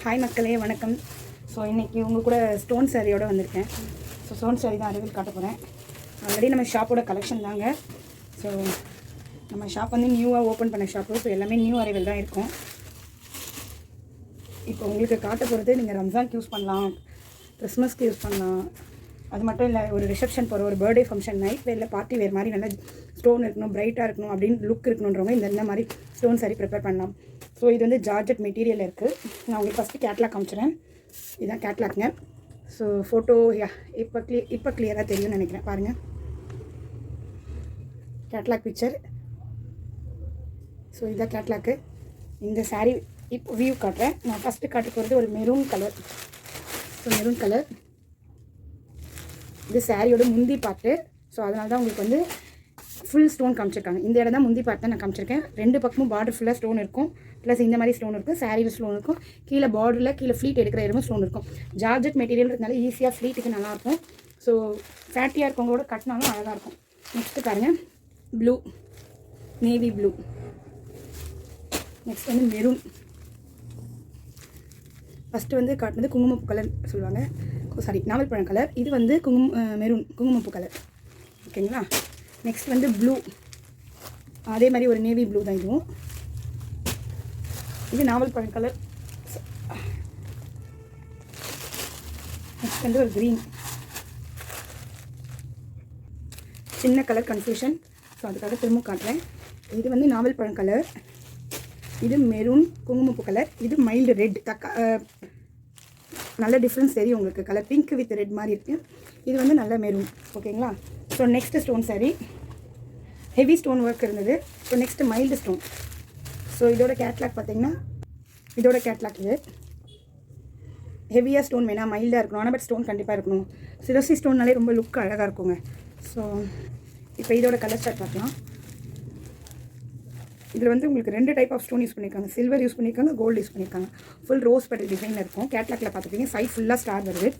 Hi மக்களே, வணக்கம். So இன்றைக்கி உங்கள் கூட ஸ்டோன் சாரியோடு வந்திருக்கேன். ஸோ ஸ்டோன் சாரி தான் அறிவில் காட்ட போகிறேன். ஆல்ரெடி நம்ம ஷாப்போட கலெக்ஷன் தாங்க. ஸோ நம்ம ஷாப் வந்து நியூவாக ஓப்பன் பண்ண ஷாப்பு. ஸோ எல்லாமே நியூ அரைவல் தான் இருக்கும். இப்போ உங்களுக்கு காட்ட போகிறது நீங்கள் ரம்ஜானுக்கு யூஸ் பண்ணலாம், கிறிஸ்மஸ்க்கு யூஸ் பண்ணலாம். அது மட்டும் இல்லை, ஒரு ரிசப்ஷன் போகிற ஒரு பர்த்டே ஃபங்க்ஷன், நைட் வேரில் பார்ட்டி வேர் மாதிரி நல்லா ஸ்டோன் இருக்கணும், பிரைட்டாக இருக்கணும் அப்படின்னு லுக் இருக்கணுன்றவங்க இந்த மாதிரி ஸ்டோன் சாரி ப்ரிப்பேர் பண்ணலாம். ஸோ இது வந்து ஜார்ஜெட் மெட்டீரியல் இருக்குது. நான் உங்களுக்கு ஃபஸ்ட்டு கேட்லாக் காமிச்சிடுறேன். இதுதான் கேட்லாக்ங்க. ஸோ ஃபோட்டோ இப்போ கிளியராக தெரியும்னு நினைக்கிறேன். பாருங்கள், கேட்லாக் பிக்சர். ஸோ இதுதான் கேட்லாக்கு. இந்த சாரீ இப்போ வியூ காட்டுறேன். நான் ஃபஸ்ட்டு காட்ட போகிறது ஒரு maroon colour. So maroon colour இது சாரியோட முந்தி பார்ட்டு. ஸோ அதனால தான் உங்களுக்கு வந்து ஃபுல் ஸ்டோன் காமிச்சிருக்காங்க. இந்த இடம் தான் முந்தி பார்ட் தான் நான் காமிச்சிருக்கேன். ரெண்டு பக்கமும் பார்டர் ஃபுல்லாக ஸ்டோன் இருக்கும். ப்ளஸ் இந்த மாதிரி ஸ்டோன் இருக்கும், சாரியில் ஸ்டோன் இருக்கும், கீழே பார்டரில் கீழே ஃப்ளீட் எடுக்கிற இடமும் ஸ்டோன் இருக்கும். ஜார்ஜெட் மெட்டீரியல்ன்றதுனால ஈஸியாக ஃப்ளீட்டுக்கு நல்லாயிருக்கும். ஸோ ஃபேட்டியாக இருக்கவங்களோட கட்டினாலும் அழகாக இருக்கும். நெக்ஸ்ட்டு பாருங்கள், ப்ளூ, நேவி ப்ளூ. நெக்ஸ்ட் வந்து மெரூன். ஃபஸ்ட்டு வந்து காட்டினது குங்குமப்பூ கலர் சொல்லுவாங்க, சாரி நாவல் பழம் கலர். இது வந்து மெரூன் குங்குமப்பூ கலர். ஓகேங்களா. நெக்ஸ்ட் வந்து ப்ளூ, அதே மாதிரி ஒரு நேவி ப்ளூ தான் இதுவும். இது நாவல் பழம் கலர். நெக்ஸ்ட் வந்து ஒரு க்ரீன். சின்ன கலர் கன்ஃபியூஷன், ஸோ அதுக்காக திரும்ப காட்டுறேன். இது வந்து நாவல் பழம் கலர், இது மெரூன் குங்குமப்பூ கலர், இது மைல்டு ரெட். நல்ல டிஃப்ரென்ஸ் தெரியும் உங்களுக்கு. கலர் பிங்க் வித் ரெட் மாதிரி இருக்குது. இது வந்து நல்ல மெரூன். ஓகேங்களா. So next stone sari heavy stone work இருந்தது. So next mild stone. So இதோட கேட்லாக் பார்த்தீங்கன்னா, இதோட கேட்லாக் இது. ஹெவியாக ஸ்டோன் வேணால், மைல்டாக இருக்கணும், ஆனால் பட் ஸ்டோன் கண்டிப்பாக இருக்கணும். சிரோசி ஸ்டோன்னாலே ரொம்ப லுக் அழகாக இருக்குங்க. ஸோ இப்போ இதோட கலர் ஸ்டார்ட் பார்க்கலாம். இதில் வந்து உங்களுக்கு ரெண்டு டைப் ஆஃப் ஸ்டோன் யூஸ் பண்ணியிருக்காங்க. சில்வர் யூஸ் பண்ணியிருக்காங்க, கோல்டு யூஸ் பண்ணியிருக்காங்க. ஃபுல் ரோஸ் பெட்டல் டிசைனில் இருக்கும். கேட்லாக்கில் பார்த்துருப்பீங்க, சைட் ஃபுல்லாக ஸ்டார் வருது.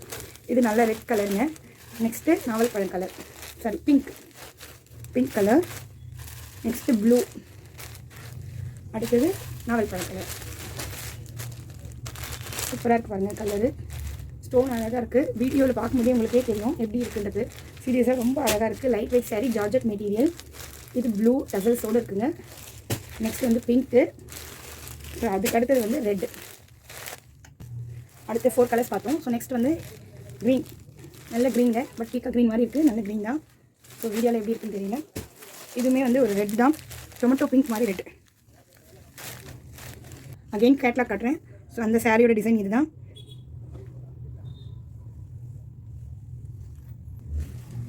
இது நல்ல ரெட் கலருங்க. நெக்ஸ்ட்டு நாவல் பழம் colour, sorry pink colour. Next blue, அடுத்தது நாவல் பழம் கலர். சூப்பராக இருக்குது பாருங்கள் கலரு. ஸ்டோன் அழகாக இருக்குது. வீடியோவில் பார்க்கும்போதே உங்களுக்கே தெரியும் எப்படி இருக்குன்றது. சீரியஸாக ரொம்ப அழகாக இருக்குது. Light weight sari, georgette material. இது ப்ளூ டசல்ஸோடு இருக்குங்க. நெக்ஸ்ட் வந்து பிங்க்கு. ஸோ அதுக்கு அடுத்தது வந்து ரெட்டு. அடுத்த 4 கலர்ஸ் பார்த்தோம். ஸோ நெக்ஸ்ட் வந்து க்ரீன். நல்ல க்ரீனுங்க, பட் பீக்கா க்ரீன் மாதிரி இருக்குது. நல்ல க்ரீன் தான். ஸோ வீடியோவில் எப்படி இருக்குன்னு தெரியல. இதுவுமே வந்து ஒரு ரெட் தான், டொமேட்டோ பிங்க் மாதிரி ரெட். அகெயின் கேட்லாக் காட்டுறேன். ஸோ அந்த சாரியோட டிசைன் இது தான்.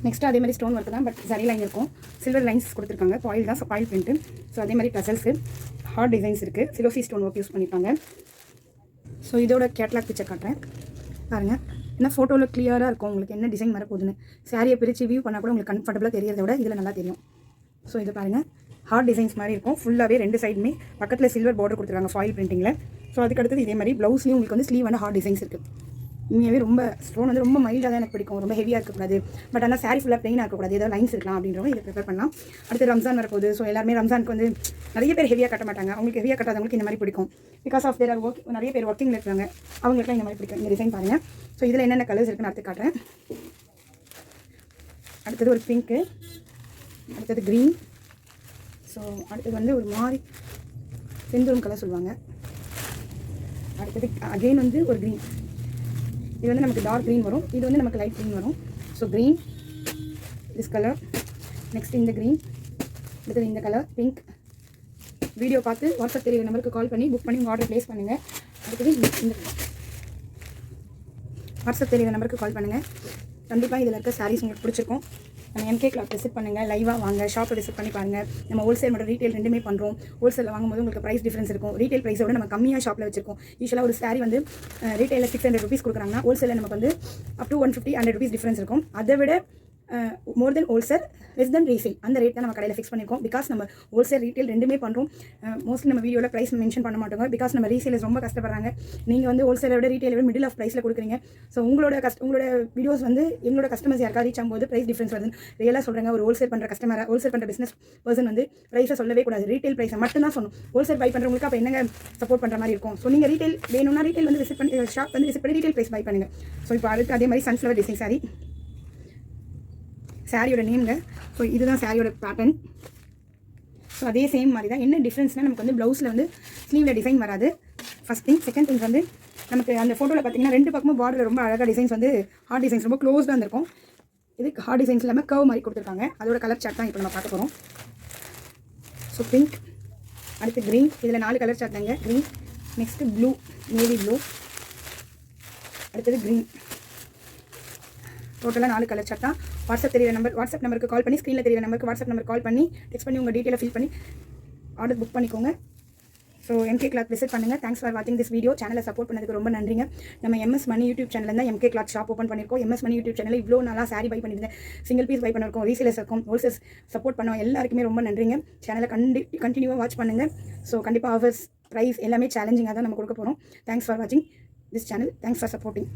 நெக்ஸ்ட்டு அதே மாதிரி ஸ்டோன் ஒர்க் தான், பட் சரி லைன் இருக்கும். சில்வர் லைன்ஸ் கொடுத்துருக்காங்க. பாயில் தான், பாயில் பிரிண்ட்டு. ஸோ அதே மாதிரி டசல்ஸு, ஹார்ட் டிசைன்ஸ் இருக்குது. சிலோசி ஸ்டோன் ஒர்க் யூஸ் பண்ணியிருப்பாங்க. ஸோ இதோட கேட்லாக் பிக்சர் காட்டுறேன் பாருங்கள். ஏன்னா ஃபோட்டோவில் கிளியராக இருக்கும் உங்களுக்கு என்ன டிசைன் வரப்போகுதுன்னு. சாரியை பிரித்து வியூ பண்ணால் கூட உங்களுக்கு கம்ஃபர்டபுளாக தெரியறத விட இதில் நல்லா தெரியும். ஸோ இது பாருங்கள், ஹார்ட் டிசைன்ஸ் மாதிரி இருக்கும். ஃபுல்லாகவே ரெண்டு சைடுமே பக்கத்தில் சில்வர் பார்டர் கொடுத்துருக்காங்க ஃபாயில் பிரிண்டிங்கில். ஸோ அதுக்கடுத்தது இதே மாதிரி ப்ளவுஸ்லேயும் உங்களுக்கு வந்து ஸ்லீவ் வந்து ஹார்ட் டிசைன்ஸ் இருக்குது. உண்மையாகவே ரொம்ப ஸ்டோன் வந்து ரொம்ப மைல்டாக தான் எனக்கு பிடிக்கும். ரொம்ப ஹெவியாக இருக்கக்கூடாது, பட் ஆனால் சாரி ஃபுல்லாக ப்ளைனாக இருக்கக்கூடாது, ஏதாவது லைன்ஸ் இருக்கலாம் அப்படின்றவங்க இதை ப்ரிப்பேர் பண்ணலாம். அடுத்து ரம்ஜான் வரப்போகுது. ஸோ எல்லாருமே ரம்ஜானுக்கு வந்து நிறைய பேர் ஹெவியாக கட்ட மாட்டாங்க. அவங்களுக்கு ஹெவியாக கட்டாதவங்களுக்கு இந்த மாதிரி பிடிக்கும். பிகாஸ் ஆஃப் தேர் நிறைய பேர் ஒர்க்கிங்கில் இருக்காங்க, அவங்களுக்குலாம் இந்த மாதிரி பிடிக்கும். இந்த டிசைன் பாருங்கள். ஸோ இதில் என்னென்ன கலர்ஸ் இருக்குன்னு அடுத்து காட்டுறேன். அடுத்தது ஒரு பிங்க்கு, அடுத்தது க்ரீன். ஸோ அடுத்தது வந்து ஒரு மாதிரி செந்தூரம் கலர் சொல்லுவாங்க. அடுத்தது அகெயின் வந்து ஒரு க்ரீன். இது வந்து நமக்கு டார்க் க்ரீன் வரும், இது வந்து நமக்கு லைட் க்ரீன் வரும். So green, this colour. Next இந்த க்ரீன், அடுத்தது இந்த கலர் பிங்க். வீடியோ பார்த்து வாட்ஸ்அப் தெரியுற நம்பருக்கு கால் பண்ணி புக் பண்ணி உங்கள் ஆர்டர் ப்ளேஸ் பண்ணுங்கள். அடுத்தது இந்த வாட்ஸ்அப் தெரியுற நம்பருக்கு கால் பண்ணுங்கள். கண்டிப்பாக இதில் இருக்க சாரீஸ் உங்களுக்கு பிடிச்சிருக்கும். நம்ம MK Cloth விசிட் பண்ணுங்கள், லைவாக வாங்க, ஷாப்பை விசிட் பண்ணி பாருங்கள். நம்ம ஹோல்சேல் மற்றும் ரீட்டெயில் ரெண்டுமே பண்ணுறோம். ஹோல்சேலில் வாங்கும்போது உங்களுக்கு ப்ரைஸ் டிஃப்ரென்ஸ் இருக்கும். ரீட்டெயில் ப்ரைஸோட நம்ம கம்மியாக ஷாப்பில் வச்சிருக்கோம். யூஸ்வலாக ஒரு சாரி வந்து ரீட்டெயிலில் 600 rupees கொடுக்குறாங்கன்னா ஹோல்சேலில் நமக்கு வந்து அப் டு 150-100 rupees டிஃப்ரென்ஸ் இருக்கும். அதை விட மோர் தென் ஹோல்சேல் லெஸ் தென் ரீசேல் அந்த ரேட் தான் நம்ம கடையில் ஃபிக்ஸ் பண்ணியிருக்கோம். பிகாஸ் நம்ம ஹோல்சேல் ரீட்டெயில் ரெண்டுமே பண்ணுறோம். மோஸ்ட்லி நம்ம வீடியோவில் ப்ரைஸ் மென்ஷன் பண்ண மாட்டோங்க. பிகாஸ் நம்ம ரீசேலர்ஸ் ரொம்ப கஷ்டப்படுறாங்க. நீங்கள் வந்து ஹோல்சேலோட ரீட்டெயிலோட மிடில் ஆஃப் ப்ரைஸில் கொடுக்குறீங்க. ஸோ உங்களோட வீடியோஸ் வந்து எங்களோட கஸ்டமர்ஸ் யாருக்கா ரீச் ஆகும்போது ப்ரைஸ் டிஃப்ரென்ஸ் வருது. ரியலாக சொல்கிறாங்க, ஒரு ஹோல்சேல் பண்ணுற பிஸ்னஸ் பர்சன் வந்து ப்ரைஸை சொல்லவே கூடாது. ரீட்டெயில் ப்ரைஸை மட்டும் தான் சொல்லணும். ஹோல்சேல் பை பண்ணுறவங்களுக்கு அப்போ என்னங்க சப்போர்ட் பண்ணுற மாதிரி இருக்கும். ஸோ நீங்கள் ரீட்டெயில் வேணும்னா ரீட்டெயில் வந்து விசிட் பண்ணி ஷாப் வந்து விசிட் பண்ணி ரீட்டெயில் ப்ரைஸ் பை பண்ணுங்கள். ஸோ இப்போ அடுத்து அதே மாதிரி சன்ஃப்ளவர் டிசைன் சாரியோட நேம்ங்க. ஸோ இதுதான் சாரியோட பேட்டர்ன். ஸோ அதே சேம் மாதிரி தான். என்ன டிஃப்ரென்ஸ்னால் நமக்கு வந்து ப்ளவுஸில் வந்து ஸ்லீவில் டிசைன் வராது. First thing. செகண்ட் திங் வந்து நமக்கு அந்த ஃபோட்டோவில் பார்த்தீங்கன்னா 2 பக்கமும் பார்டரில் ரொம்ப அழகாக டிசைன்ஸ் வந்து ஹார்ட் டிசைன்ஸ் ரொம்ப க்ளோஸ்டாக இருந்திருக்கும். இது ஹார்ட் டிசைன்ஸ் இல்லாமல் கர்வ் மாதிரி கொடுத்துருக்காங்க. அதோட கலர் சார்ட் தான் இப்போ நம்ம பார்க்க போகிறோம். ஸோ பிங்க், அடுத்து க்ரீன், இதில் 4 கலர் சார்ட் தாங்க. Green, next blue, navy blue, அடுத்தது க்ரீன். டோட்டலாக 4 கலர் சார்ட் தான். வாட்ஸ்அப் நம்பருக்கு கால் பண்ணி, ஸ்க்ரீனில் தெரியுற நம்பருக்கு வாட்ஸ்அப் நம்பர் கால் பண்ணி டெக்ஸ்ட் பண்ணி உங்கள் டீட்டெயிலை ஃபில் பண்ணி ஆர்டர் புக் பண்ணிக்கோங்க. ஸோ எம்கே கிளாத் விசிட் பண்ணுங்கள். தேங்க்ஸ் ஃபார் வாட்சிங் திஸ் வீடியோ. சேனலை சப்போர்ட் பண்ணதுக்கு ரொம்ப நன்றிங்க. நம்ம எம்எஸ் மணி யூடியூப் சேனலில் தான் எம்கே கிளாத் ஷாப் ஓப்பன் பண்ணியிருக்கோம். எம்எஸ் மணி யூடியூப் சேனலில் இவ்வளோ நல்லா சாரி பை பண்ணியிருந்தேன். சிங்கிள் பீஸ் பை பண்ணியிருக்கோம். ரீசேலர்ஸ் இருக்கும், ஹோல்சேல்ஸ் சப்போர்ட் பண்ணோம். எல்லாருக்குமே ரொம்ப நன்றிங்க. சேனலை கண்டினியூவாக வாட்ச் பண்ணுங்கள். ஸோ கண்டிப்பாக ஆஃபர்ஸ், ப்ரைஸ் எல்லாமே சேலஞ்சிங்காக தான் நம்ம கொடுக்க போகிறோம். தேங்க்ஸ் ஃபார் வாட்சிங் this channel. Thanks for supporting.